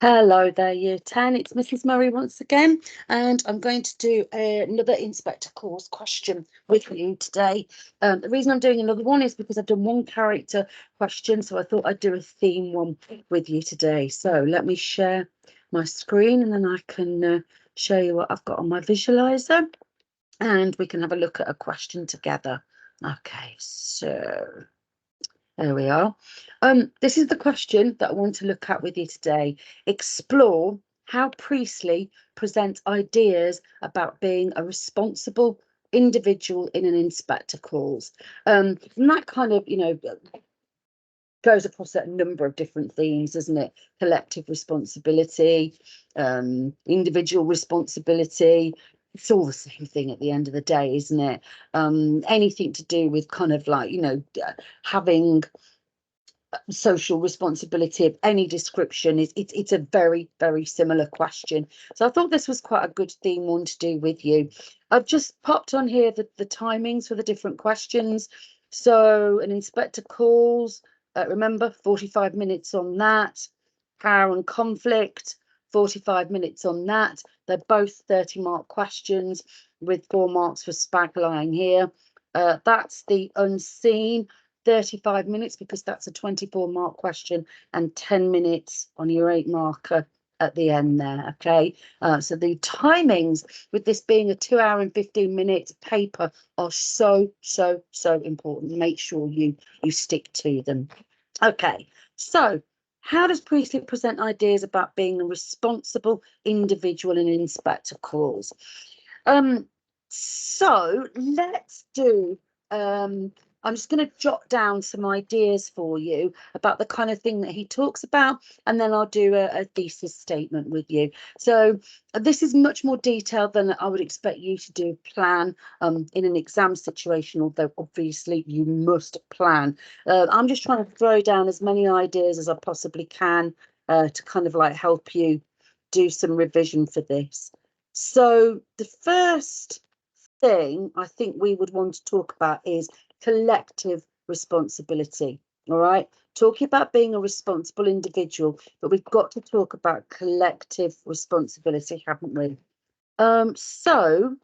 Hello there, Year 10. It's Mrs. Murray once again, and I'm going to do another Inspector Calls question with you today. The reason I'm doing another one is because I've done one character question, so I thought I'd do a theme one with you today. So let me share my screen, and then I can show you what I've got on my visualizer, and we can have a look at a question together. Okay, so there we are. This is the question that I want to look at with you today. Explore how Priestley presents ideas about being a responsible individual in an inspector calls. And that kind of, goes across a number of different themes, doesn't it? Collective responsibility, individual responsibility. It's all the same thing at the end of the day, isn't it? Anything to do with kind of like, having social responsibility of any description it's a very, very similar question. So I thought this was quite a good theme one to do with you. I've just popped on here the timings for the different questions. So an inspector calls, remember 45 minutes on that. Power and conflict, 45 minutes on that. They're both 30-mark questions with 4 marks for spag lying here. That's the unseen, 35 minutes, because that's a 24-mark question, and 10 minutes on your 8 marker at the end there. Okay, so the timings with this being a 2 hour and 15-minute paper are so important. Make sure you stick to them. Okay, so how does Priestley present ideas about being a responsible individual in inspector calls? So let's do, I'm just going to jot down some ideas for you about the kind of thing that he talks about, and then I'll do a thesis statement with you. So this is much more detailed than I would expect you to do plan in an exam situation, although obviously you must plan. I'm just trying to throw down as many ideas as I possibly can to kind of like help you do some revision for this. So the first thing I think we would want to talk about is collective responsibility. All right, talking about being a responsible individual, but we've got to talk about collective responsibility, haven't we? So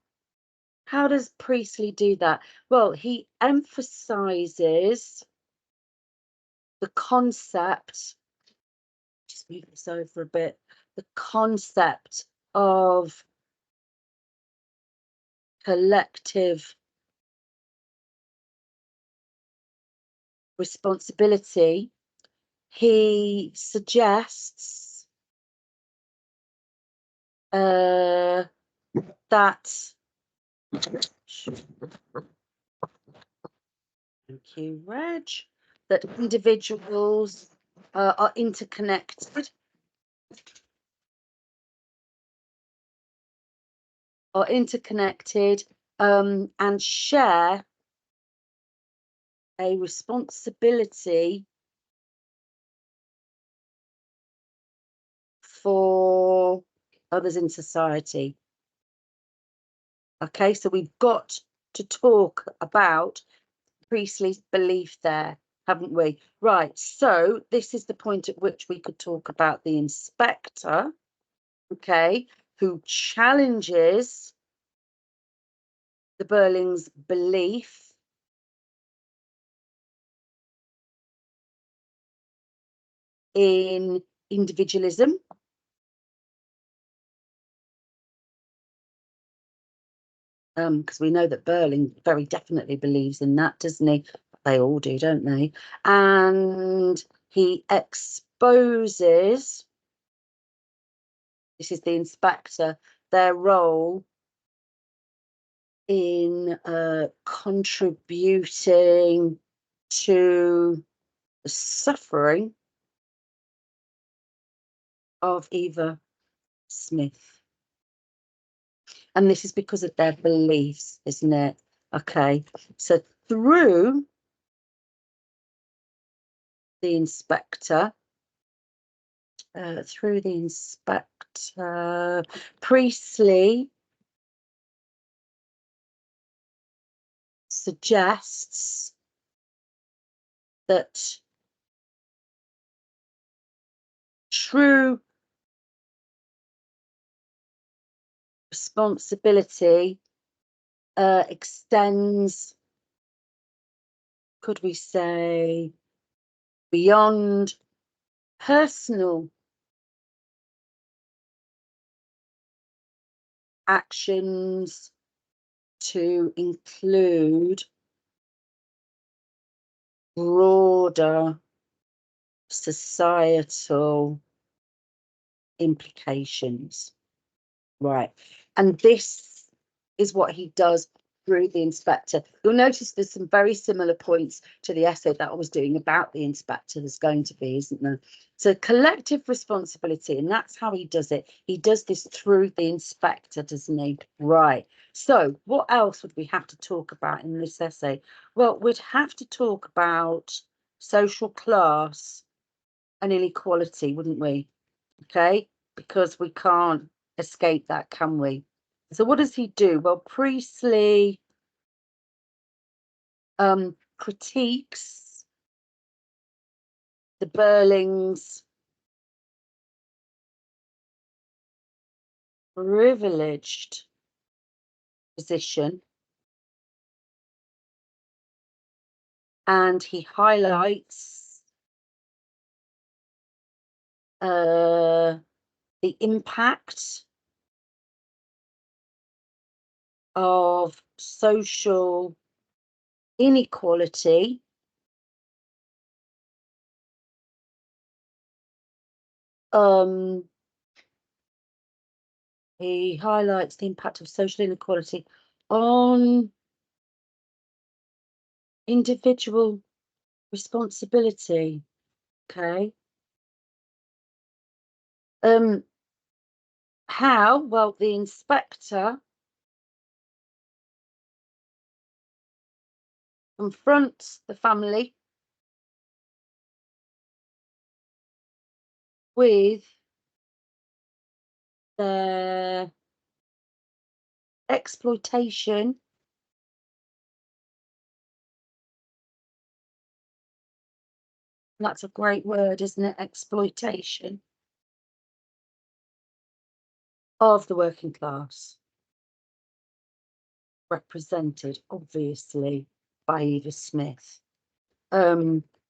how does Priestley do that? Well, he emphasizes the concept, just move this over a bit, the concept of collective responsibility. He suggests that thank you, Reg, that individuals are interconnected, and share a responsibility for others in society. Okay, so we've got to talk about Priestley's belief there, haven't we? Right, so this is the point at which we could talk about the inspector, okay, who challenges the Burling's belief in individualism. Because we know that Burling very definitely believes in that, doesn't he? They all do, don't they? And he exposes, this is the inspector, their role in contributing to the suffering of Eva Smith. And this is because of their beliefs, isn't it? Okay, so through the inspector, Priestley suggests that true responsibility extends, could we say, beyond personal actions to include broader societal implications. Right. And this is what he does through the inspector. You'll notice there's some very similar points to the essay that I was doing about the inspector. There's going to be, isn't there? So collective responsibility, and that's how he does it. He does this through the inspector, doesn't he? Right. So what else would we have to talk about in this essay? Well, we'd have to talk about social class and inequality, wouldn't we? Okay, because we can't escape that, can we? So what does he do? Well, Priestley critiques the Burling's privileged position, and he highlights the impact of social inequality he highlights the impact of social inequality on individual responsibility. Okay. How? Well, the inspector confronts the family with their exploitation that's a great word, isn't it? Exploitation of the working class, represented obviously by Eva Smith.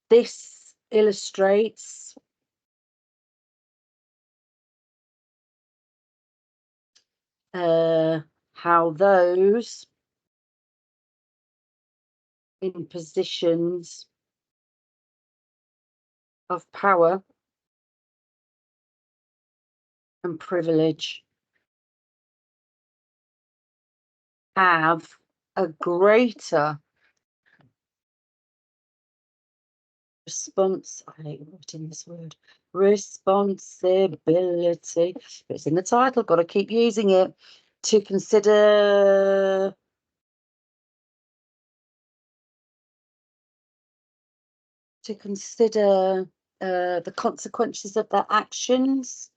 This illustrates how those in positions of power and privilege have a greater I hate writing this word, responsibility. It's in the title, got to keep using it, to consider the consequences of their actions.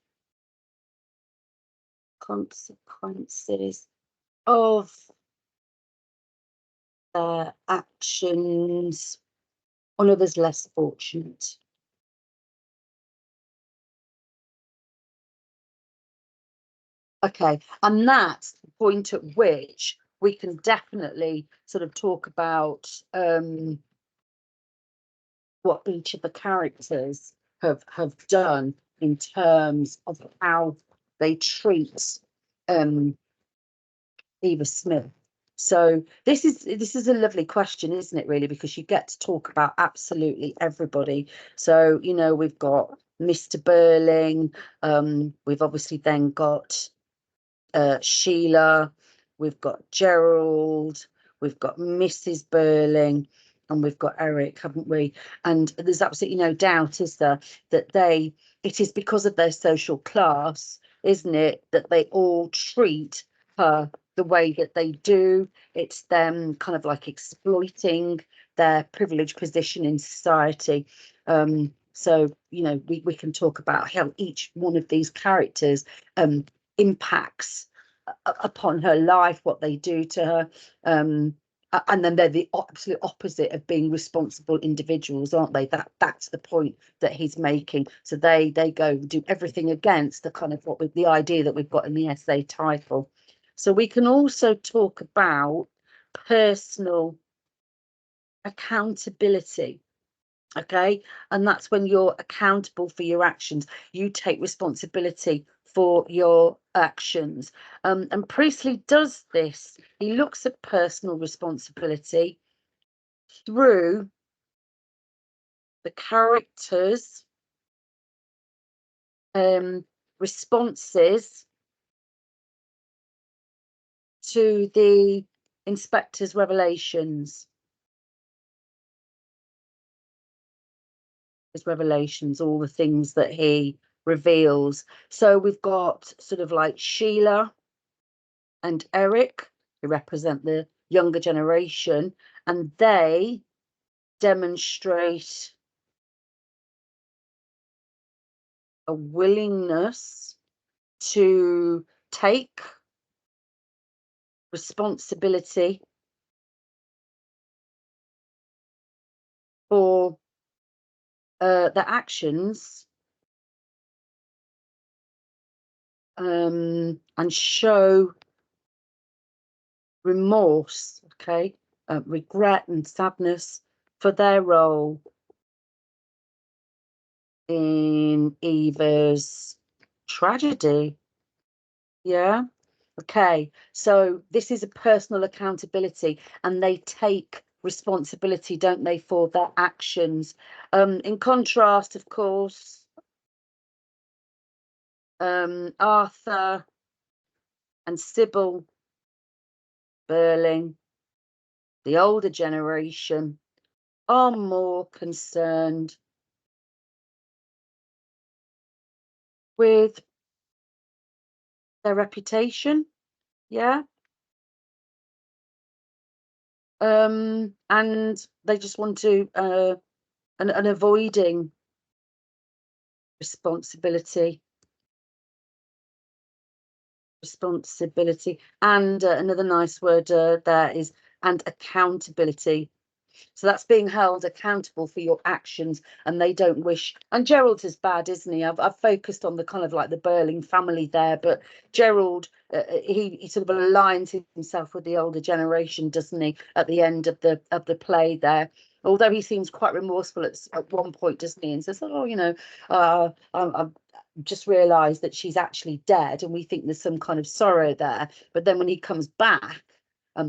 Consequences of their actions on others less fortunate. Okay, and that's the point at which we can definitely sort of talk about what each of the characters have done in terms of how they treat Eva Smith. So this is a lovely question, isn't it, really, because you get to talk about absolutely everybody. So, you know, we've got Mr. Burling, we've obviously then got Sheila, we've got Gerald, we've got Mrs. Burling, and we've got Eric, haven't we? And there's absolutely no doubt, is there, that it is because of their social class, isn't it, that they all treat her the way that they do. It's them kind of like exploiting their privileged position in society. So, you know, we can talk about how each one of these characters impacts upon her life, what they do to her, and then they're the absolute opposite of being responsible individuals, aren't they? That's the point that he's making. So they go do everything against the kind of the idea that we've got in the essay title. So we can also talk about personal accountability. Okay, and that's when you're accountable for your actions. You take responsibility for your actions. And Priestley does this. He looks at personal responsibility through the characters' responses to the inspector's revelations. His revelations, all the things that he reveals. So we've got sort of like Sheila and Eric, who represent the younger generation, and they demonstrate a willingness to take responsibility for their actions, and show remorse, okay, regret and sadness for their role in Eva's tragedy. Yeah. Okay. So this is a personal accountability, and they take responsibility, don't they, for their actions. In contrast, of course, Arthur and Sybil Burling, the older generation, are more concerned with their reputation. Yeah. And they just want to and avoiding responsibility. And another nice word there is and accountability. So that's being held accountable for your actions, and they don't wish. And Gerald is bad, isn't he? I've focused on the kind of like the Burling family there, but Gerald, he sort of aligns himself with the older generation, doesn't he? At the end of the play there, although he seems quite remorseful at one point, doesn't he? And says, "Oh, you know, I've just realised that she's actually dead," and we think there's some kind of sorrow there. But then when he comes back,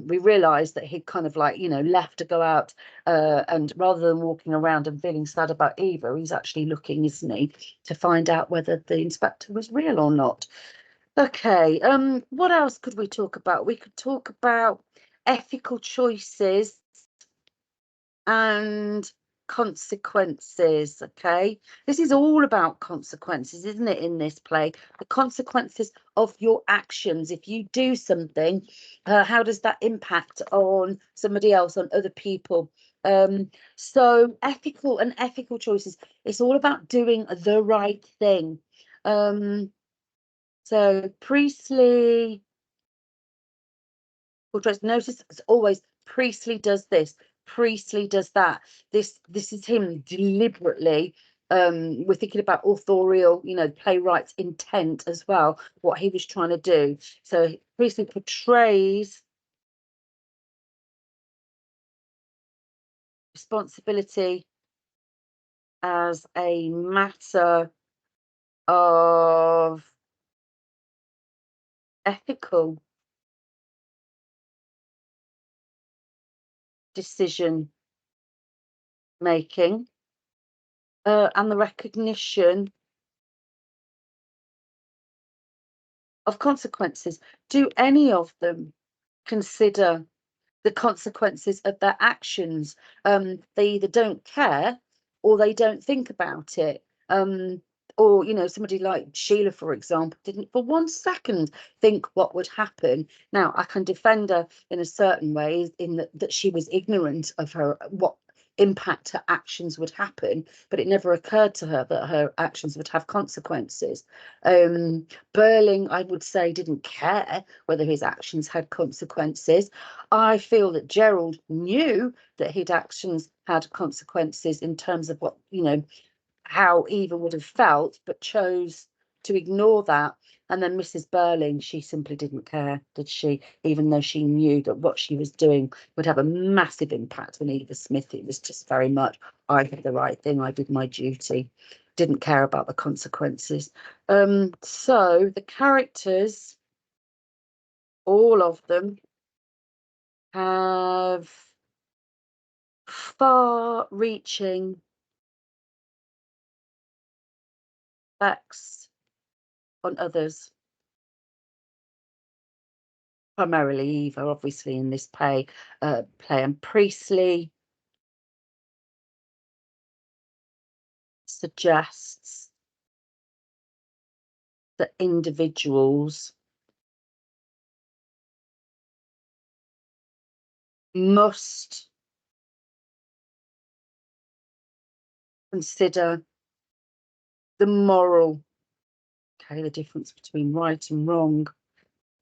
we realised that he'd kind of like, you know, left to go out, and rather than walking around and feeling sad about Eva, he's actually looking, isn't he, to find out whether the inspector was real or not. Okay, what else could we talk about? We could talk about ethical choices and consequences. Okay, this is all about consequences, isn't it, in this play? The consequences of your actions. If you do something, how does that impact on somebody else, on other people? So ethical choices, it's all about doing the right thing. So Priestley portrays, notice it's always Priestley does this, Priestley does that. This is him deliberately. We're thinking about authorial, you know, playwright's intent as well, what he was trying to do. So Priestley portrays responsibility as a matter of ethical decision making, and the recognition of consequences. Do any of them consider the consequences of their actions? They either don't care or they don't think about it. Or, you know, somebody like Sheila, for example, didn't for 1 second think what would happen. Now, I can defend her in a certain way, in that she was ignorant of what impact her actions would happen, but it never occurred to her that her actions would have consequences. Burling, I would say, didn't care whether his actions had consequences. I feel that Gerald knew that his actions had consequences in terms of what, you know, how Eva would have felt, but chose to ignore that. And then Mrs. Burling, she simply didn't care, did she? Even though she knew that what she was doing would have a massive impact on Eva Smith. It was just very much, I did the right thing, I did my duty, didn't care about the consequences. So the characters, all of them, have far-reaching effects on others. Primarily Eva, obviously, in this play, and Priestley suggests that individuals must consider the moral, okay, the difference between right and wrong,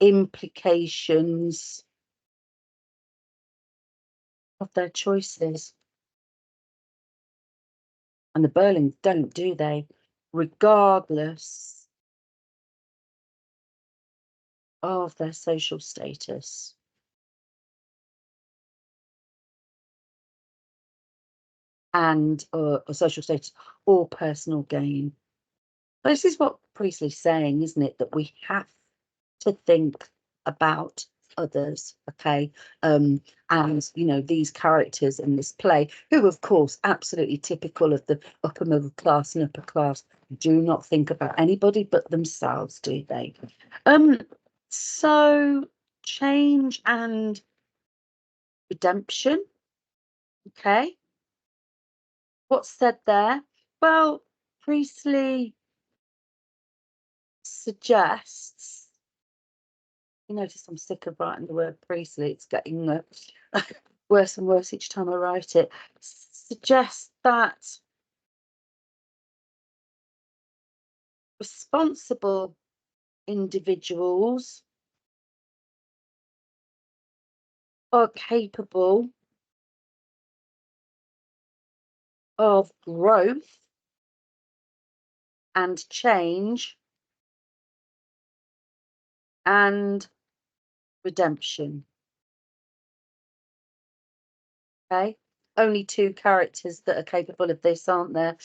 implications of their choices. And the Burlings don't, do they? Regardless of their social status. And or social status or personal gain. This is what Priestley's saying, isn't it? That we have to think about others, okay? And you know, these characters in this play, who of course absolutely typical of the upper middle class and upper class, do not think about anybody but themselves, do they? So change and redemption, okay? What's said there? Well, Priestley suggests, you notice I'm sick of writing the word Priestley, it's getting worse and worse each time I write it, suggests that responsible individuals are capable of growth and change and redemption. Okay, only two characters that are capable of this, aren't there?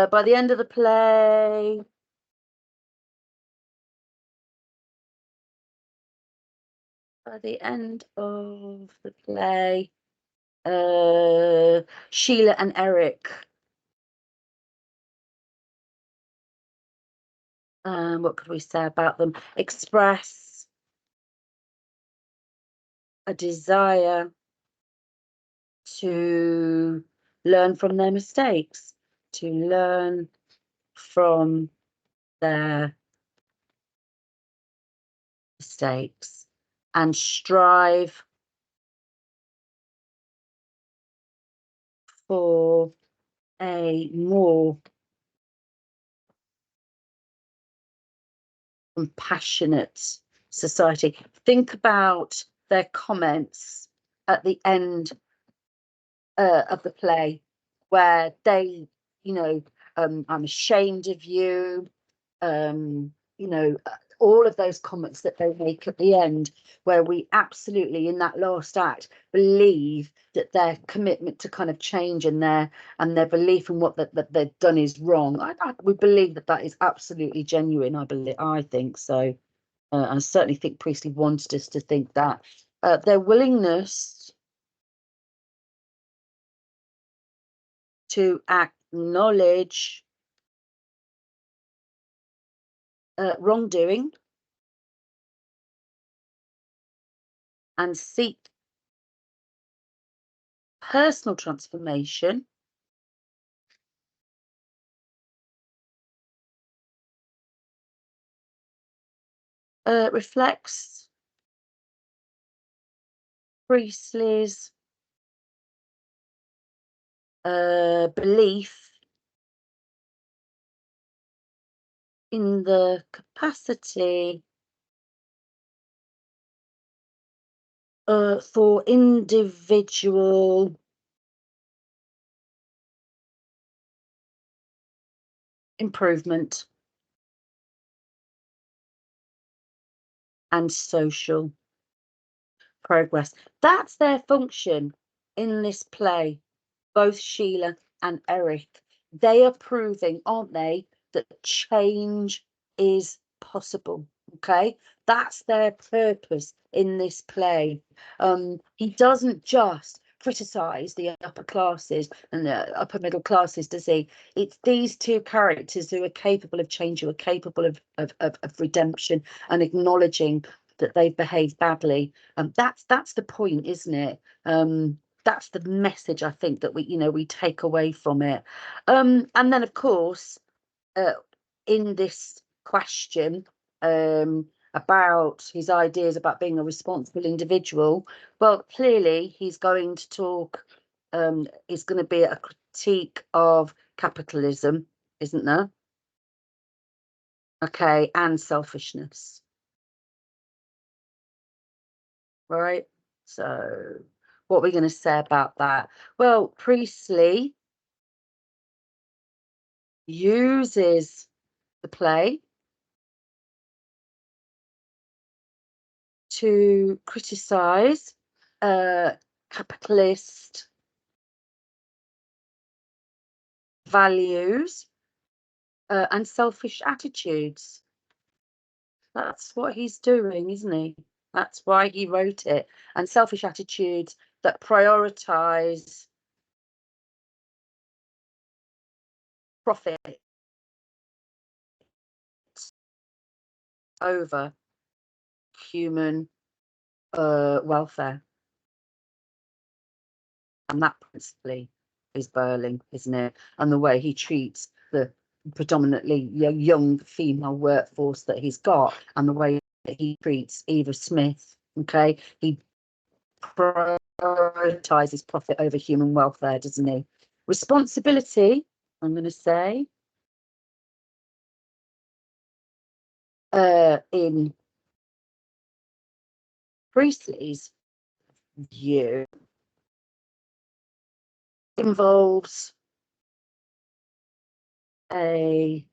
By the end of the play, Sheila and Eric, what could we say about them? Express a desire to learn from their mistakes, to learn from their mistakes and strive for a more compassionate society. Think about their comments at the end of the play, where they, you know, I'm ashamed of you, you know, all of those comments that they make at the end, where we absolutely, in that last act, believe that their commitment to kind of change and their belief in what that they've done is wrong. We believe that is absolutely genuine. I think so. I certainly think Priestley wanted us to think that. Their willingness to acknowledge wrongdoing and seek personal transformation reflects Priestley's belief in the capacity for individual improvement. and social progress. That's their function in this play, both Sheila and Eric. They are proving, aren't they, that change is possible. Okay, that's their purpose in this play. He doesn't just criticize the upper classes and the upper middle classes, does he? It's these two characters who are capable of change, who are capable of redemption and acknowledging that they've behaved badly. That's the point, isn't it? That's the message I think that we take away from it. And then of course, in this question, about his ideas about being a responsible individual, well, clearly he's going to talk, is going to be a critique of capitalism, isn't there? Okay, and selfishness, right? So what are we going to say about that? Well, Priestley uses the play to criticize capitalist values and selfish attitudes. That's what he's doing, isn't he? That's why he wrote it. And selfish attitudes that prioritize profit over human welfare. And that principally is Berling, isn't it? And the way he treats the predominantly young female workforce that he's got, and the way that he treats Eva Smith. Okay, he prioritizes profit over human welfare, doesn't he? Responsibility, I'm going to say, in Priestley's view, involves a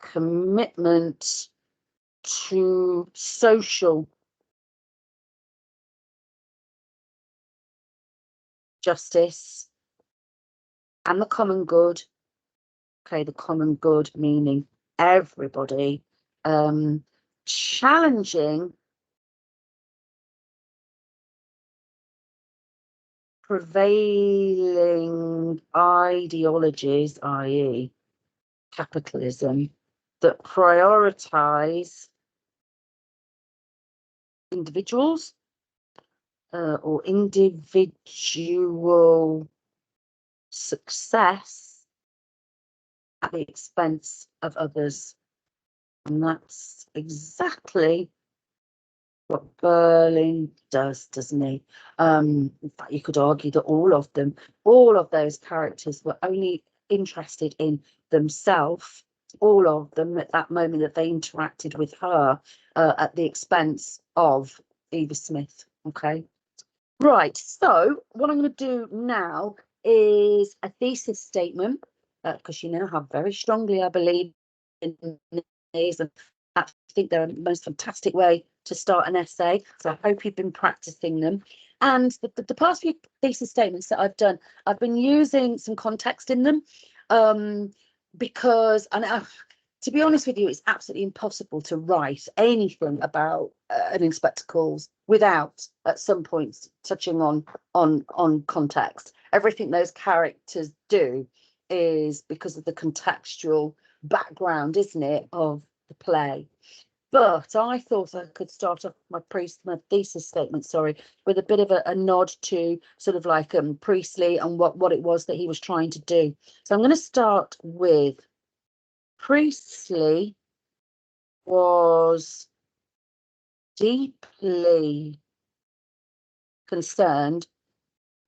commitment to social justice and the common good. Okay, the common good meaning everybody, challenging prevailing ideologies, i.e., capitalism, that prioritize individuals or individual success at the expense of others. And that's exactly what Berling does, doesn't he? In fact, you could argue that all of those characters were only interested in themselves, all of them at that moment that they interacted with her at the expense of Eva Smith. Okay. Right, so what I'm going to do now is a thesis statement, because you know how very strongly I believe in these, and I think they're the most fantastic way to start an essay. So I hope you've been practicing them. And the past few thesis statements that I've done, I've been using some context in them, because, and to be honest with you, it's absolutely impossible to write anything about an Inspector Calls without at some point touching on context. Everything those characters do is because of the contextual background, isn't it, of the play. But I thought I could start off my thesis statement, sorry, with a bit of a nod to sort of like Priestley and what it was that he was trying to do. So I'm going to start with Priestley was deeply concerned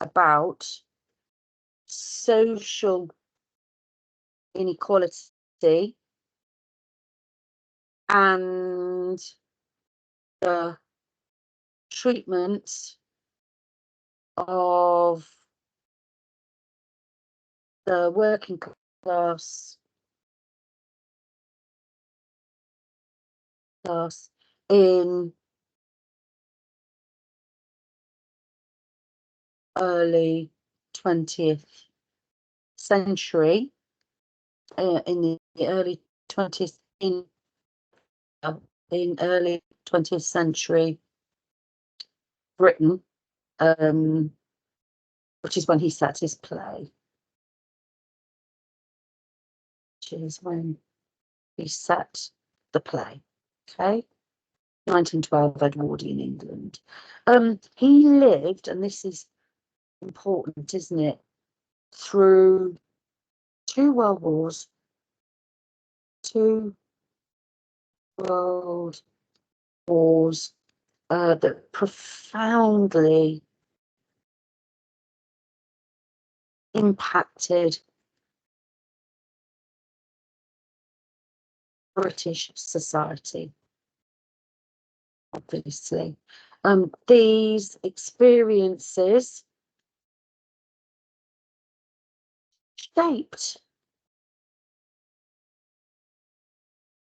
about social inequality and the treatment of the working class class in early 20th century, in the early 20th, in early 20th century Britain, which is when he set his play, which is when he set the play. Okay, 1912, Edwardian England. He lived, and this is important, isn't it, through two world wars, two world wars that profoundly impacted British society, obviously. These experiences shaped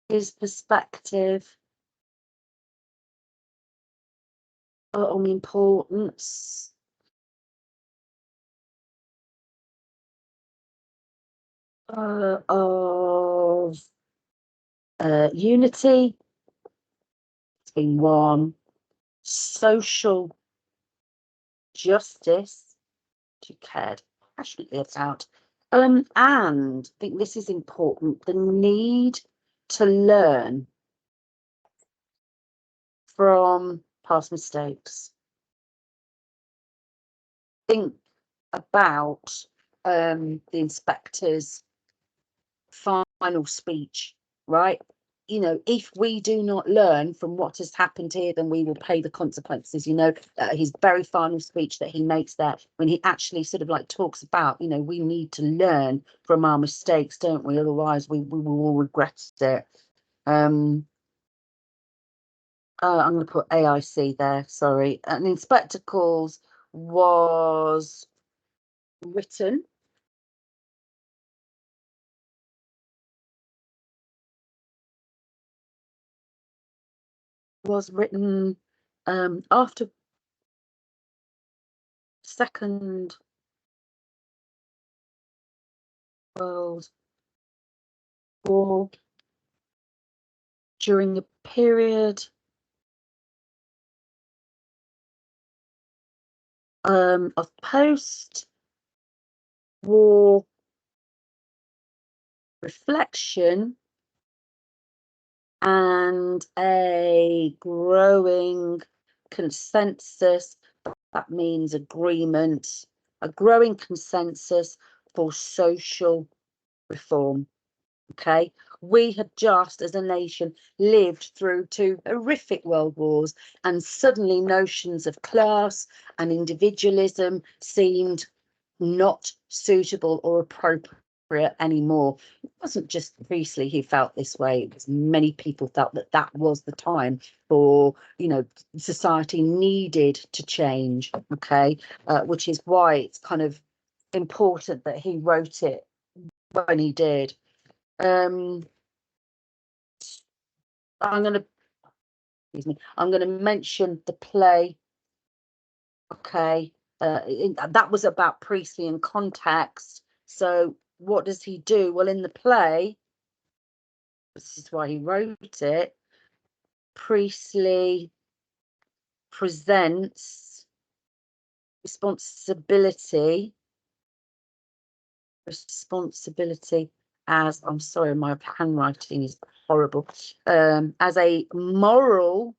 his perspective on the importance of unity between one, social justice, which he cared passionately about, and I think this is important, the need to learn from past mistakes. Think about the inspector's final speech, right? You know, if we do not learn from what has happened here, then we will pay the consequences. You know, his very final speech that he makes there, when he actually sort of like talks about, you know, we need to learn from our mistakes, don't we? Otherwise, we will all regret it. I'm going to put AIC there. Sorry. And Inspector Calls was written after Second World War, during a period of post-war reflection and a growing consensus. That means agreement, a growing consensus for social reform. Okay, we had just, as a nation, lived through two horrific world wars, and suddenly notions of class and individualism seemed not suitable or appropriate anymore. It wasn't just Priestley who felt this way. It was many people felt that that was the time for, you know, society needed to change. Okay, which is why it's kind of important that he wrote it when he did. I'm going to mention the play. Okay, that was about Priestley in context. So what does he do? Well, in the play, this is why he wrote it, Priestley presents responsibility as, I'm sorry, my handwriting is horrible, as a moral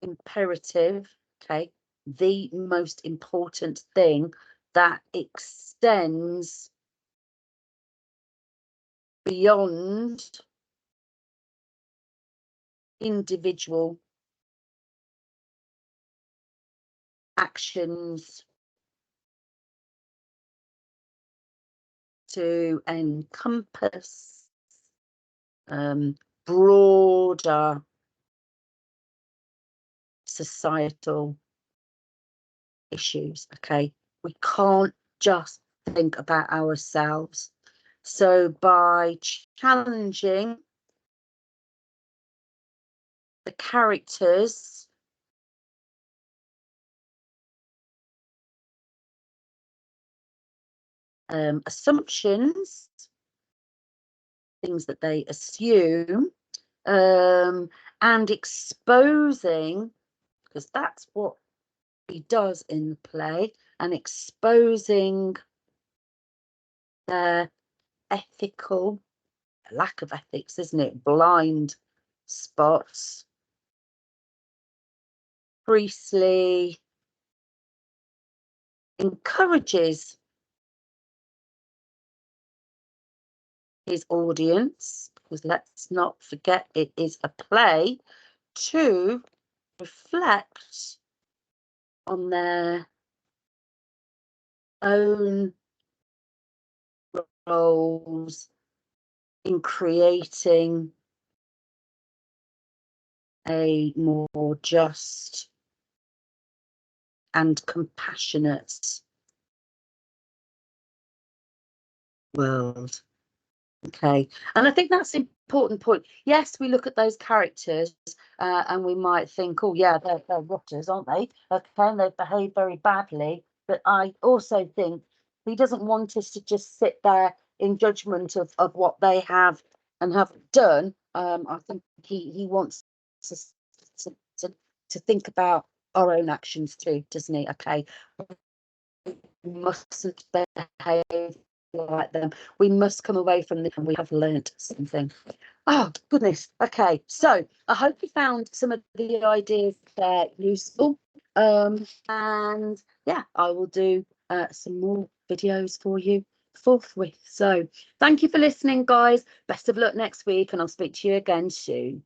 imperative. Okay, the most important thing that extends beyond individual actions to encompass broader societal issues. Okay, we can't just think about ourselves. So by challenging the characters assumptions, things that they assume, and exposing, because that's what he does in the play, and exposing their ethical lack of ethics, isn't it? Blind spots. Priestley encourages his audience, because let's not forget it is a play, to reflect on their own roles in creating a more just and compassionate world. Okay, and I think that's an important point. Yes, we look at those characters and we might think, oh yeah, they're rotters, aren't they? Okay, and they behave very badly. But I also think he doesn't want us to just sit there in judgment of what they have and haven't done. I think he wants us to, to, to think about our own actions too, doesn't he? Okay, we mustn't behave like them. We must come away from this and we have learnt something. Oh, goodness. Okay, so I hope you found some of the ideas there useful. And yeah, I will do some more videos for you forthwith. So thank you for listening, guys. Best of luck next week, and I'll speak to you again soon.